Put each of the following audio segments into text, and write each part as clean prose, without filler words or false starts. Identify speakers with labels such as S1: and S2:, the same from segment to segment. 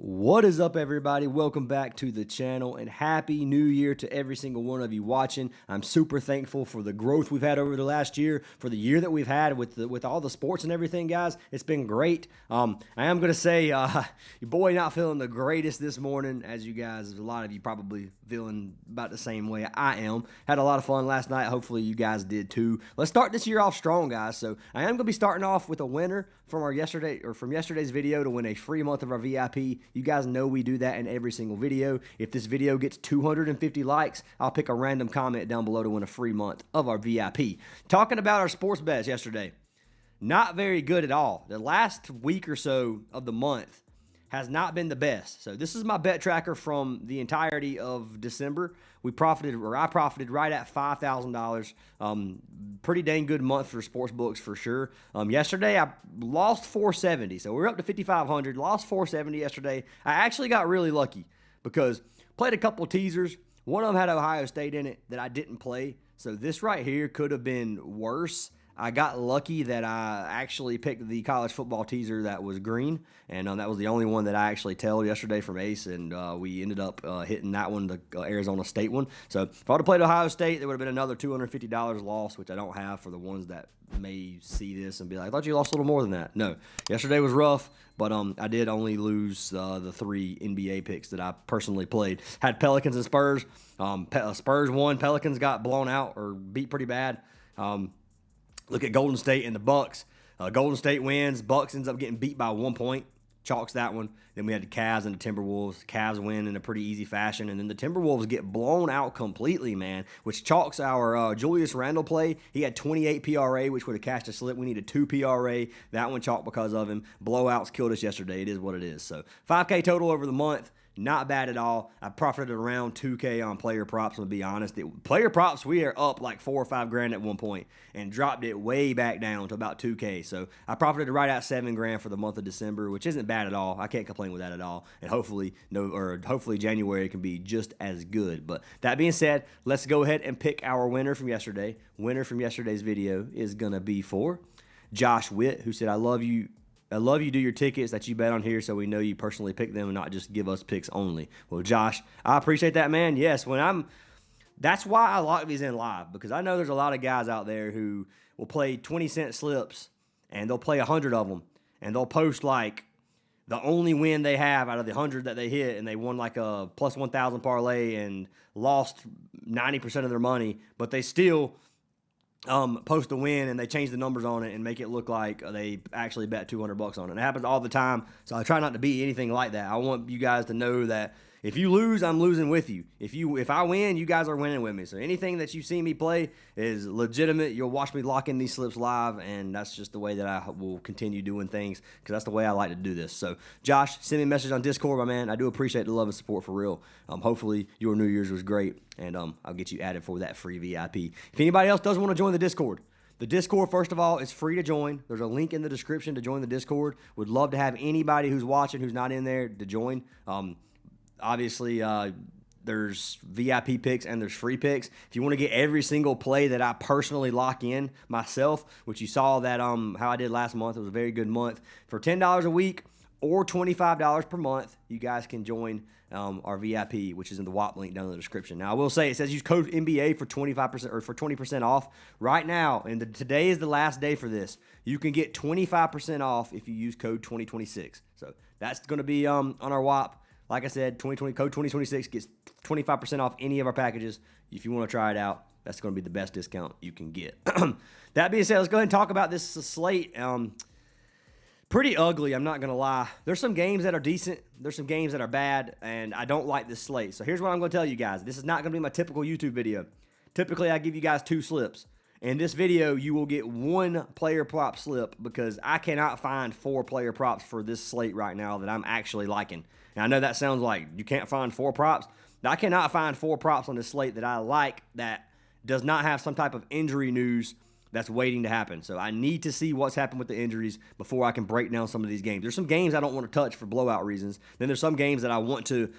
S1: What is up, everybody? Welcome back to the channel and happy new year to every single one of you watching. I'm super thankful for the growth we've had over the last year, for the year that we've had with all the sports and everything, guys. It's been great. I am going to say your boy not feeling the greatest this morning, as you guys, a lot of you probably feeling about the same way I am. Had a lot of fun last night. Hopefully you guys did too. Let's start this year off strong, guys. So I am going to be starting off with a winner from yesterday's video to win a free month of our VIP. You guys know we do that in every single video. If this video gets 250 likes, I'll pick a random comment down below to win a free month of our VIP. Talking about our sports bets yesterday, not very good at all. The last week or so of the month has not been the best. So this is my bet tracker from the entirety of December. I profited right at $5,000. Pretty dang good month for sports books for sure. Yesterday I lost 470, so we're up to 5,500. Lost 470 yesterday. I actually got really lucky because played a couple teasers. One of them had Ohio State in it that I didn't play. So this right here could have been worse. I got lucky that I actually picked the college football teaser that was green, and that was the only one that I actually tailed yesterday from Ace, and we ended up hitting that one, the Arizona State one. So if I would have played Ohio State, there would have been another $250 loss, which I don't have for the ones that may see this and be like, I thought you lost a little more than that. No, yesterday was rough, but I did only lose the 3 NBA picks that I personally played. Had Pelicans and Spurs. Spurs won. Pelicans got blown out or beat pretty bad. Look at Golden State and the Bucks. Golden State wins. Bucks ends up getting beat by 1 point. Chalks that one. Then we had the Cavs and the Timberwolves. Cavs win in a pretty easy fashion. And then the Timberwolves get blown out completely, man, which chalks our Julius Randle play. He had 28 PRA, which would have cashed a slip. We needed 2 PRA. That one chalked because of him. Blowouts killed us yesterday. It is what it is. So 5K total over the month. Not bad at all. I profited around 2K on player props, to be honest. Player props, we are up like 4 or 5 grand at one point and dropped it way back down to about 2K. So I profited right at 7 grand for the month of December, which isn't bad at all. I can't complain with that at all. And hopefully January can be just as good. But that being said, let's go ahead and pick our winner from yesterday. Winner from yesterday's video is going to be for Josh Witt, who said, I love you do your tickets that you bet on here so we know you personally pick them and not just give us picks only. Well, Josh, I appreciate that, man. Yes, that's why I lock these in live, because I know there's a lot of guys out there who will play 20-cent slips and they'll play 100 of them and they'll post like the only win they have out of the 100 that they hit, and they won like a plus 1,000 parlay and lost 90% of their money, but they still post a win and they change the numbers on it and make it look like they actually bet $200 on it. It happens all the time, so I try not to be anything like that. I want you guys to know that if you lose, I'm losing with you. If I win, you guys are winning with me. So anything that you see me play is legitimate. You'll watch me lock in these slips live, and that's just the way that I will continue doing things, because that's the way I like to do this. So, Josh, send me a message on Discord, my man. I do appreciate the love and support for real. Hopefully your New Year's was great, and I'll get you added for that free VIP. If anybody else does want to join the Discord, first of all, is free to join. There's a link in the description to join the Discord. Would love to have anybody who's watching who's not in there to join. Obviously, there's VIP picks and there's free picks. If you want to get every single play that I personally lock in myself, which you saw that how I did last month, it was a very good month. For $10 a week or $25 per month, you guys can join our VIP, which is in the WAP link down in the description. Now, I will say, it says use code NBA for 25% or for 20% off. Right now, and today is the last day for this, you can get 25% off if you use code 2026. So that's going to be on our WAP. Like I said, code 2026 gets 25% off any of our packages. If you want to try it out, that's going to be the best discount you can get. That being said, let's go ahead and talk about this slate. Pretty ugly, I'm not going to lie. There's some games that are decent. There's some games that are bad, and I don't like this slate. So here's what I'm going to tell you guys. This is not going to be my typical YouTube video. Typically, I give you guys 2 slips. In this video, you will get 1 player prop slip, because I cannot find 4 player props for this slate right now that I'm actually liking. Now, I know that sounds like you can't find 4 props. Now, I cannot find 4 props on this slate that I like that does not have some type of injury news that's waiting to happen. So I need to see what's happened with the injuries before I can break down some of these games. There's some games I don't want to touch for blowout reasons. Then there's some games that I want to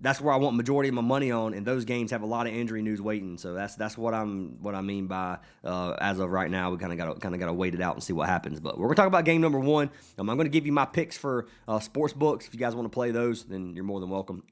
S1: that's where I want majority of my money on, and those games have a lot of injury news waiting. So that's what I mean by as of right now, we kind of got to wait it out and see what happens. But we're gonna talk about game number one. I'm gonna give you my picks for sports books. If you guys want to play those, then you're more than welcome.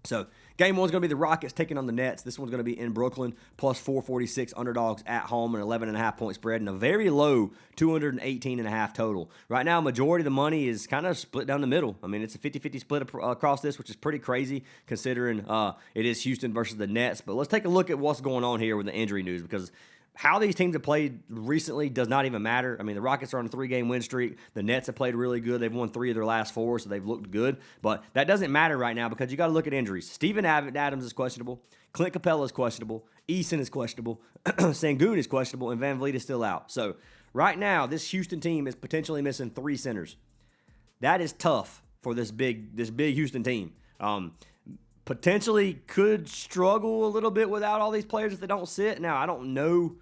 S1: So game one's going to be the Rockets taking on the Nets. This one's going to be in Brooklyn, plus 446 underdogs at home, an 11.5-point spread, and a very low 218.5 total. Right now, majority of the money is kind of split down the middle. I mean, it's a 50-50 split across this, which is pretty crazy considering it is Houston versus the Nets. But let's take a look at what's going on here with the injury news, because how these teams have played recently does not even matter. I mean, the Rockets are on a 3-game win streak. The Nets have played really good. They've won 3 of their last 4, so they've looked good. But that doesn't matter right now because you got to look at injuries. Steven Adams is questionable. Clint Capella is questionable. Eason is questionable. Sengun is questionable. And Van Vliet is still out. So right now, this Houston team is potentially missing 3 centers. That is tough for this big Houston team. Potentially could struggle a little bit without all these players if they don't sit. Now, I don't know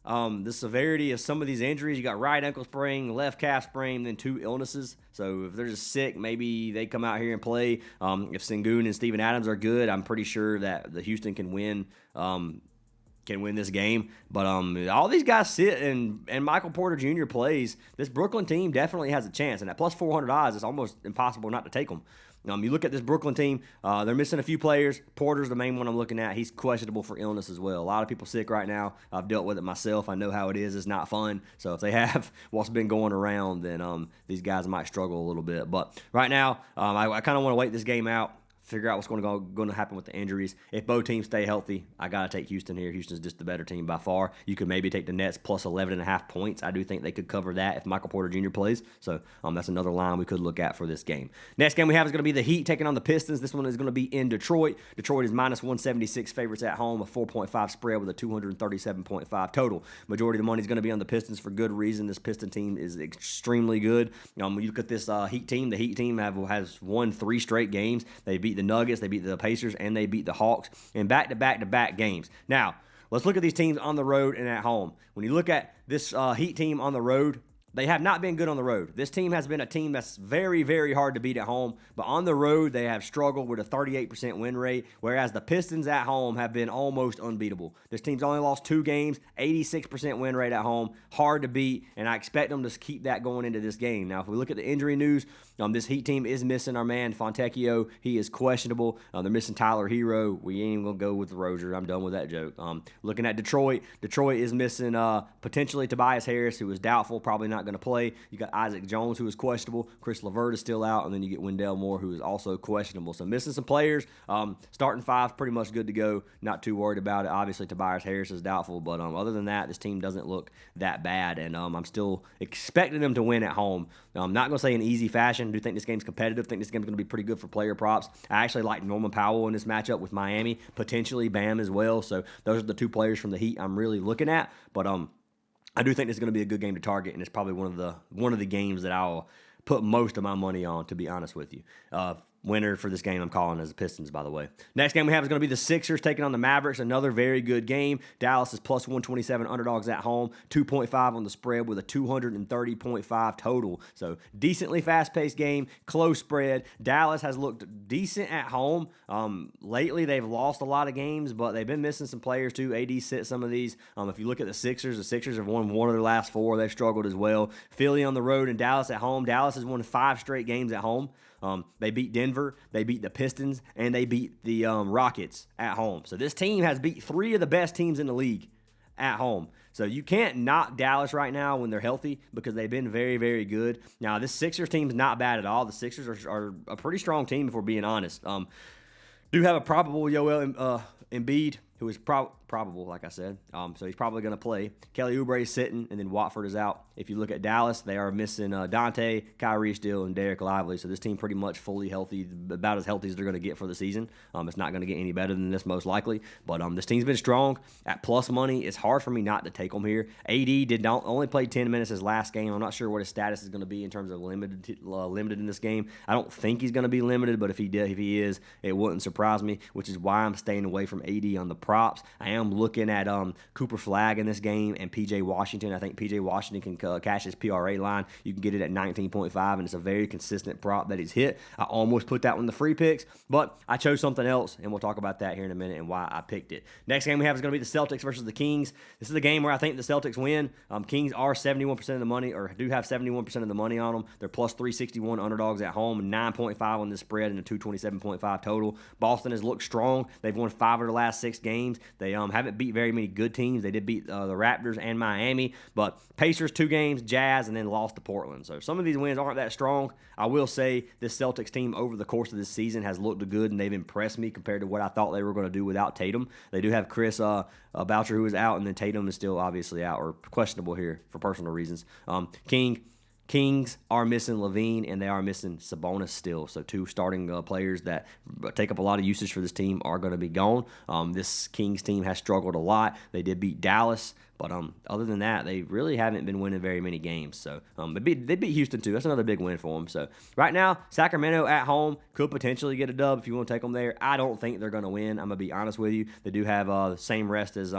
S1: the severity of some of these injuries. You got right ankle sprain, left calf sprain, then 2 illnesses. So if they're just sick, maybe they come out here and play. If Sengun and Steven Adams are good, I'm pretty sure that the Houston can win this game. But all these guys sit and Michael Porter Jr. plays. This Brooklyn team definitely has a chance. And at plus 400 odds, it's almost impossible not to take them. You look at this Brooklyn team, they're missing a few players. Porter's the main one I'm looking at. He's questionable for illness as well. A lot of people sick right now. I've dealt with it myself. I know how it is. It's not fun. So if they have what's been going around, then these guys might struggle a little bit. But right now, I kind of want to wait this game out, figure out what's going to happen with the injuries. If both teams stay healthy, I got to take Houston here. Houston's just the better team by far. You could maybe take the Nets plus 11.5 points. I do think they could cover that if Michael Porter Jr. plays. So that's another line we could look at for this game. Next game we have is going to be the Heat taking on the Pistons. This one is going to be in Detroit. Detroit is minus 176 favorites at home, a 4.5 spread with a 237.5 total. Majority of the money is going to be on the Pistons for good reason. This Piston team is extremely good. When you look at this Heat team, the Heat team has won 3 straight games. They beat the Nuggets, they beat the Pacers, and they beat the Hawks in back-to-back games. Now, let's look at these teams on the road and at home. When you look at this Heat team on the road, they have not been good on the road. This team has been a team that's very, very hard to beat at home, but on the road, they have struggled with a 38% win rate, whereas the Pistons at home have been almost unbeatable. This team's only lost 2 games, 86% win rate at home, hard to beat, and I expect them to keep that going into this game. Now, if we look at the injury news, this Heat team is missing our man Fontecchio. He is questionable. They're missing Tyler Hero. We ain't even going to go with Rozier. I'm done with that joke. Looking at Detroit, Detroit is missing potentially Tobias Harris, who is doubtful, probably not going to play. You got Isaac Jones, who is questionable. Chris LeVert is still out, and then you get Wendell Moore, who is also questionable. So missing some players. Starting 5 pretty much good to go. Not too worried about it. Obviously, Tobias Harris is doubtful, but other than that, this team doesn't look that bad, and I'm still expecting them to win at home. I'm not going to say in easy fashion. I do think this game's competitive. I think this game's going to be pretty good for player props. I actually like Norman Powell in this matchup with Miami, potentially Bam as well. So those are the 2 players from the Heat I'm really looking at. But I do think this is going to be a good game to target, and it's probably one of the games that I'll put most of my money on, to be honest with you. Winner for this game I'm calling as the Pistons, by the way. Next game we have is going to be the Sixers taking on the Mavericks. Another very good game. Dallas is plus 127 underdogs at home, 2.5 on the spread with a 230.5 total. So decently fast-paced game, close spread. Dallas has looked decent at home. Lately they've lost a lot of games, but they've been missing some players too. AD sit some of these. If you look at the Sixers have won 1 of their last 4. They've struggled as well. Philly on the road and Dallas at home. Dallas has won 5 straight games at home. They beat Denver, they beat the Pistons, and they beat the Rockets at home. So this team has beat 3 of the best teams in the league at home. So you can't knock Dallas right now when they're healthy because they've been very, very good. Now, this Sixers team's not bad at all. The Sixers are a pretty strong team, if we're being honest. Do have a probable Joel Embiid, who is probable, like I said. So he's probably going to play. Kelly Oubre is sitting, and then Watford is out. If you look at Dallas, they are missing Dante, Kyrie Steele, and Derek Lively. So this team pretty much fully healthy, about as healthy as they're going to get for the season. It's not going to get any better than this, most likely. But this team's been strong. At plus money, it's hard for me not to take them here. AD only play 10 minutes his last game. I'm not sure what his status is going to be in terms of limited in this game. I don't think he's going to be limited, but if he is, it wouldn't surprise me, which is why I'm staying away from AD on the props. I am am looking at Cooper Flagg in this game and P.J. Washington. I think P.J. Washington can cash his PRA line. You can get it at 19.5, and it's a very consistent prop that he's hit. I almost put that one in the free picks, but I chose something else, and we'll talk about that here in a minute and why I picked it. Next game we have is going to be the Celtics versus the Kings. This is a game where I think the Celtics win. Kings are 71% of the money, or do have 71% of the money on them. They're plus 361 underdogs at home, 9.5 on this spread, and a 227.5 total. Boston has looked strong. They've won 5 of their last 6 games. They haven't beat very many good teams. They did beat the Raptors and Miami, but Pacers 2 games, Jazz, and then lost to Portland. So some of these wins aren't that strong. I will say this Celtics team over the course of this season has looked good, and they've impressed me compared to what I thought they were going to do without Tatum. They do have Chris Boucher, who is out, and then Tatum is still obviously out or questionable here for personal reasons. Kings are missing Levine, and they are missing Sabonis still. So 2 starting players that take up a lot of usage for this team are going to be gone. This Kings team has struggled a lot. They did beat Dallas, but other than that, they really haven't been winning very many games. So they beat Houston too. That's another big win for them. So right now, Sacramento at home could potentially get a dub if you want to take them there. I don't think they're going to win. I'm going to be honest with you. They do have the same rest as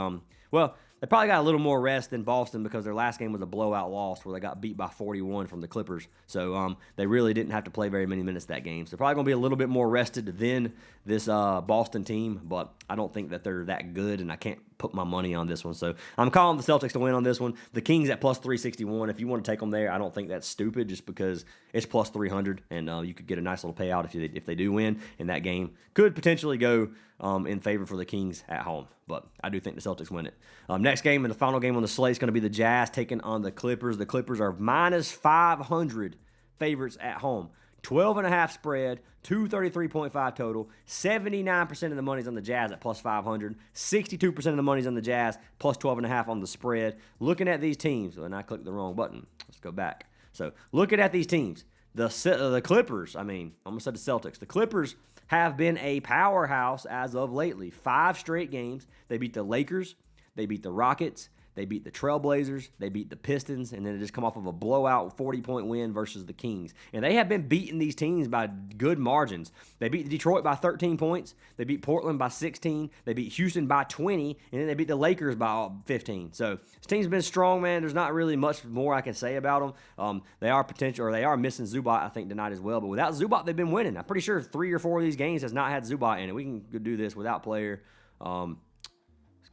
S1: they probably got a little more rest than Boston because their last game was a blowout loss where they got beat by 41 from the Clippers. So they really didn't have to play very many minutes that game. So they're probably going to be a little bit more rested than this Boston team, but I don't think that they're that good, and I can't put my money on this one. So I'm calling the Celtics to win on this one. The Kings at plus 361. If you want to take them there, I don't think that's stupid just because it's plus 300, and you could get a nice little payout if they do win, and that game could potentially go in favor for the Kings at home. But I do think the Celtics win it. Next game and the final game on the slate is going to be the Jazz taking on the Clippers. The Clippers are minus 500 favorites at home. 12.5 spread, 233.5 total. 79% of the money's on the Jazz at plus 500. 62% of the money's on the Jazz, plus 12.5 on the spread. Looking at these teams, and I clicked the wrong button. Let's go back. So looking at these teams, the Clippers, I almost said the Celtics. The Clippers have been a powerhouse as of lately. 5 straight games. They beat the Lakers. They beat the Rockets. They beat the Trailblazers. They beat the Pistons. And then they just come off of a blowout 40-point win versus the Kings. And they have been beating these teams by good margins. They beat Detroit by 13 points. They beat Portland by 16. They beat Houston by 20. And then they beat the Lakers by 15. So this team's been strong, man. There's not really much more I can say about them. They are missing Zubac, I think, tonight as well. But without Zubac, they've been winning. I'm pretty sure 3 or 4 of these games has not had Zubac in it. We can do this without player.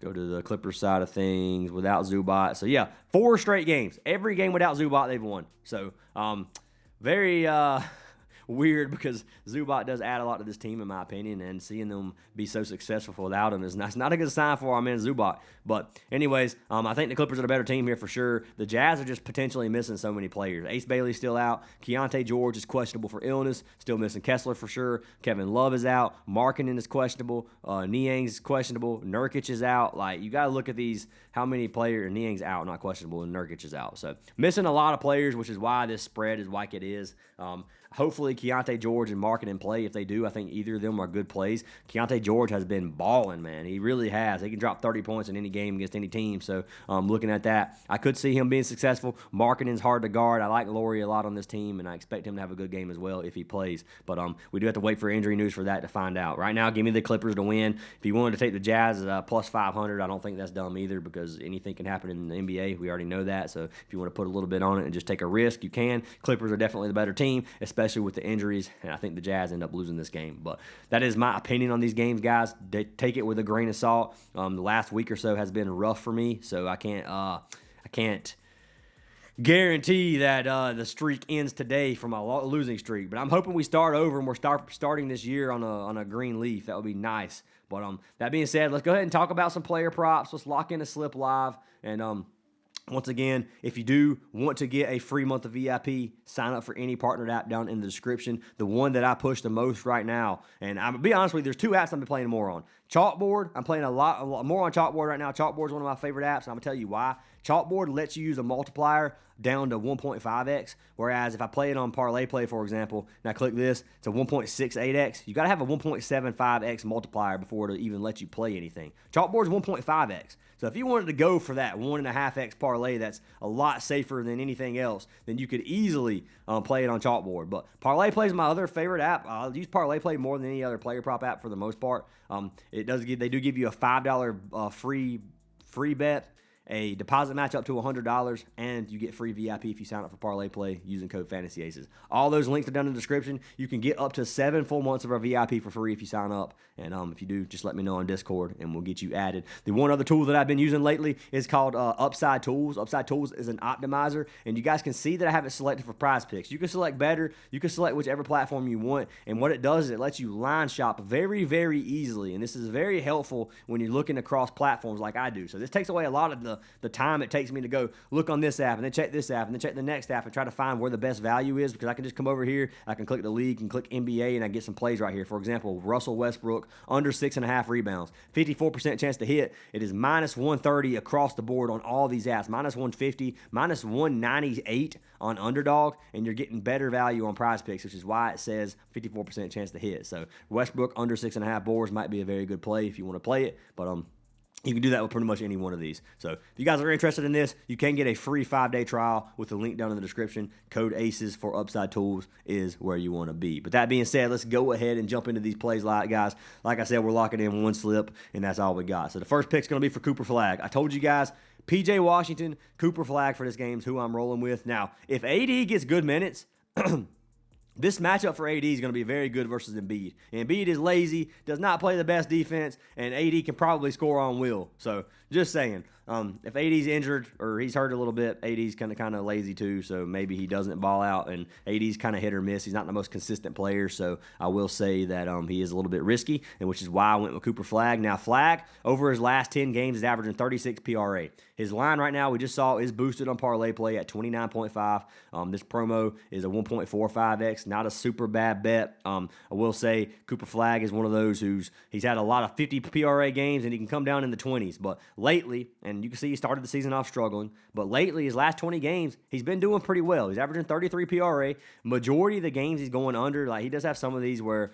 S1: Go to the Clippers side of things without Zubac. So, yeah, 4 straight games. Every game without Zubac, they've won. So, very weird because Zubac does add a lot to this team, in my opinion, and seeing them be so successful without him is not a good sign for our man Zubac. But anyways, I think the Clippers are a better team here for sure. The Jazz are just potentially missing so many players. Ace Bailey's still out. Keontae George is questionable for illness. Still missing Kessler for sure. Kevin Love is out. Markkanen is questionable. Niang's is questionable. Nurkic is out. Like, you got to look at these, how many players. Niang's out, not questionable, and Nurkic is out. So missing a lot of players, which is why this spread is like it is. Hopefully, Keontae George and Markkanen play. If they do, I think either of them are good plays. Keontae George has been balling, man. He really has. He can drop 30 points in any game against any team. So, looking at that, I could see him being successful. Markkanen's hard to guard. I like Laurie a lot on this team, and I expect him to have a good game as well if he plays. But we do have to wait for injury news for that to find out. Right now, give me the Clippers to win. If you wanted to take the Jazz plus 500, I don't think that's dumb either because anything can happen in the NBA. We already know that. So, if you want to put a little bit on it and just take a risk, you can. Clippers are definitely the better team, especially with the injuries, and I think the Jazz end up losing this game. But that is my opinion on these games, guys. Take it with a grain of salt. The last week or so has been rough for me, so I can't guarantee that the streak ends today from a losing streak. But I'm hoping we start over and we're starting this year on a green leaf. That would be nice. But that being said, let's go ahead and talk about some player props. Let's lock in a slip live and once again, if you do want to get a free month of VIP, sign up for any partnered app down in the description. The one that I push the most right now, and I'm going to be honest with you, there's 2 apps I've been playing more on. Chalkboard, I'm playing a lot more on Chalkboard right now. Chalkboard is one of my favorite apps, and I'm going to tell you why. Chalkboard lets you use a multiplier down to 1.5x, whereas if I play it on parlay play, for example, and I click this, it's a 1.68x. You got to have a 1.75x multiplier before it'll even let you play anything. Chalkboard's 1.5x. So if you wanted to go for that 1.5x parlay that's a lot safer than anything else, then you could easily play it on Chalkboard. But Parlay Play is my other favorite app. I'll use Parlay Play more than any other player prop app for the most part. They do give you a $5 free bet, a deposit match up to $100, and you get free VIP if you sign up for Parlay Play using code FANTASYACES. All those links are down in the description. You can get up to 7 full months of our VIP for free if you sign up. And if you do, just let me know on Discord, and we'll get you added. The one other tool that I've been using lately is called Upside Tools. Upside Tools is an optimizer, and you guys can see that I have it selected for Prizepicks. You can select better. You can select whichever platform you want, and what it does is it lets you line shop very, very easily, and this is very helpful when you're looking across platforms like I do. So this takes away a lot of the time it takes me to go look on this app, and then check this app, and then check the next app, and try to find where the best value is, because I can just come over here, I can click the league, and click NBA, and I get some plays right here. For example, Russell Westbrook, under 6.5 rebounds, 54% chance to hit. It is minus 130 across the board on all these apps, minus 150, minus 198 on Underdog, and you're getting better value on Prizepicks, which is why it says 54% chance to hit. So Westbrook under 6.5 boards might be a very good play if you want to play it, but you can do that with pretty much any one of these. So if you guys are interested in this, you can get a free 5-day trial with the link down in the description. Code ACES for Upside Tools is where you want to be. But that being said, let's go ahead and jump into these plays, guys. Like I said, we're locking in one slip, and that's all we got. So the first pick's going to be for Cooper Flag. I told you guys, PJ Washington, Cooper Flag for this game is who I'm rolling with. Now, if AD gets good minutes, this matchup for AD is going to be very good versus Embiid. Embiid is lazy, does not play the best defense, and AD can probably score on will. So just saying, if AD's injured or he's hurt a little bit, AD's kind of lazy too, so maybe he doesn't ball out, and AD's kind of hit or miss. He's not the most consistent player, so I will say that he is a little bit risky, and which is why I went with Cooper Flag. Now, Flag, over his last 10 games, is averaging 36 PRA. His line right now, we just saw, is boosted on Parlay Play at 29.5. This promo is a 1.45x, not a super bad bet. I will say Cooper Flag is one of those he's had a lot of 50 PRA games, and he can come down in the 20s, but lately, and you can see he started the season off struggling, but lately, his last 20 games, he's been doing pretty well. He's averaging 33 PRA. Majority of the games he's going under. Like, he does have some of these where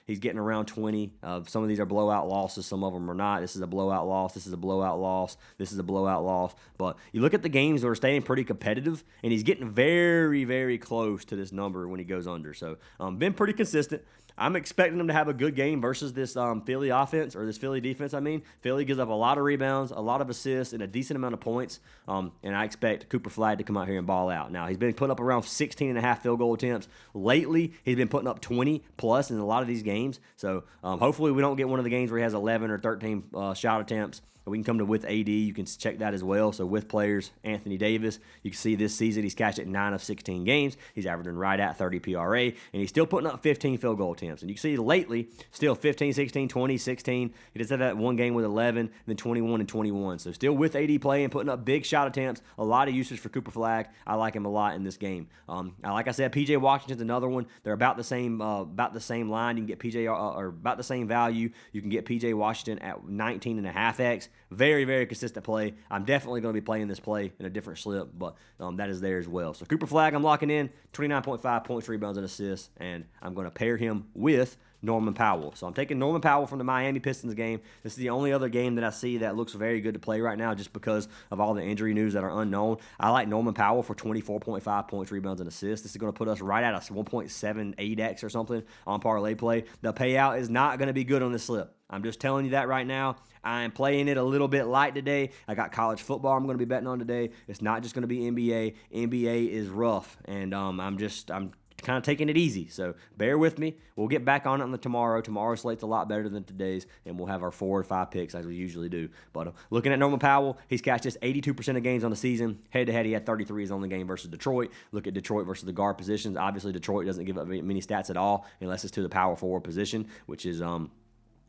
S1: he's getting around 20. Some of these are blowout losses. Some of them are not. This is a blowout loss. This is a blowout loss. This is a blowout loss. But you look at the games that are staying pretty competitive, and he's getting very, very close to this number when he goes under. So, been pretty consistent. I'm expecting him to have a good game versus this Philly offense, or this Philly defense, I mean. Philly gives up a lot of rebounds, a lot of assists, and a decent amount of points, and I expect Cooper Flag to come out here and ball out. Now, he's been putting up around 16.5 field goal attempts. Lately, he's been putting up 20-plus in a lot of these games, so hopefully we don't get one of the games where he has 11 or 13 shot attempts. We can come to with AD. You can check that as well. So with players, Anthony Davis, you can see this season he's cashed at 9 of 16 games. He's averaging right at 30 PRA, and he's still putting up 15 field goal attempts. And you can see lately, still 15, 16, 20, 16. He just had that one game with 11, then 21 and 21. So still with AD playing, putting up big shot attempts, a lot of usage for Cooper Flag. I like him a lot in this game. Like I said, PJ Washington's another one. They're about the same line. You can get PJ or about the same value. You can get PJ Washington at 19.5x. Very, very consistent play. I'm definitely going to be playing this play in a different slip, but that is there as well. So Cooper Flag, I'm locking in 29.5 points, rebounds, and assists, and I'm going to pair him with Norman Powell. So I'm taking Norman Powell from the Miami Pistons game. This is the only other game that I see that looks very good to play right now just because of all the injury news that are unknown. I like Norman Powell for 24.5 points, rebounds, and assists. This is going to put us right at a 1.78x or something on Parlay Play. The payout is not going to be good on this slip. I'm just telling you that right now. I am playing it a little bit light today. I got college football I'm going to be betting on today. It's not just going to be NBA. NBA is rough, and I'm kind of taking it easy. So bear with me. We'll get back on it tomorrow. Tomorrow's slate's a lot better than today's, and we'll have our 4 or 5 picks as we usually do. But looking at Norman Powell, he's cashed just 82% of games on the season. Head-to-head, he had 33 his only game versus Detroit. Look at Detroit versus the guard positions. Obviously, Detroit doesn't give up many stats at all unless it's to the power forward position, which is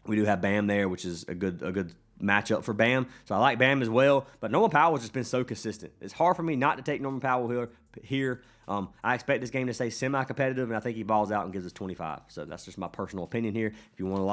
S1: we do have Bam there, which is a good matchup for Bam. So I like Bam as well. But Norman Powell has just been so consistent. It's hard for me not to take Norman Powell here. I expect this game to stay semi-competitive, and I think he balls out and gives us 25. So that's just my personal opinion here. If you want to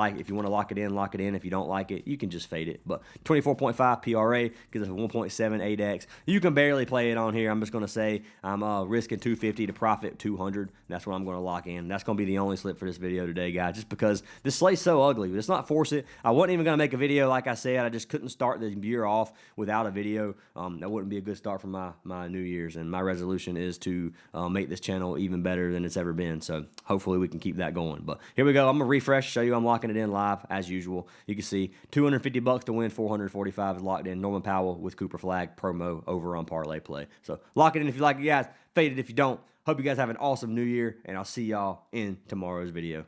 S1: lock it in, lock it in. If you don't like it, you can just fade it. But 24.5 PRA gives us a 1.7 8x. You can barely play it on here. I'm just going to say I'm risking 250 to profit 200. That's what I'm going to lock in. That's going to be the only slip for this video today, guys, just because this slate's so ugly. Let's not force it. I wasn't even going to make a video, like I said. I just couldn't start the year off without a video. That wouldn't be a good start for my New Year's, and my resolution is to make this channel even better than it's ever been. So hopefully we can keep that going. But here we go. I'm gonna refresh, show you I'm locking it in live as usual. You can see $250 to win, 445 is locked in. Norman Powell with Cooper Flag promo over on Parlay Play. So lock it in if you like it, guys. Fade it if you don't. Hope you guys have an awesome New Year, and I'll see y'all in tomorrow's video.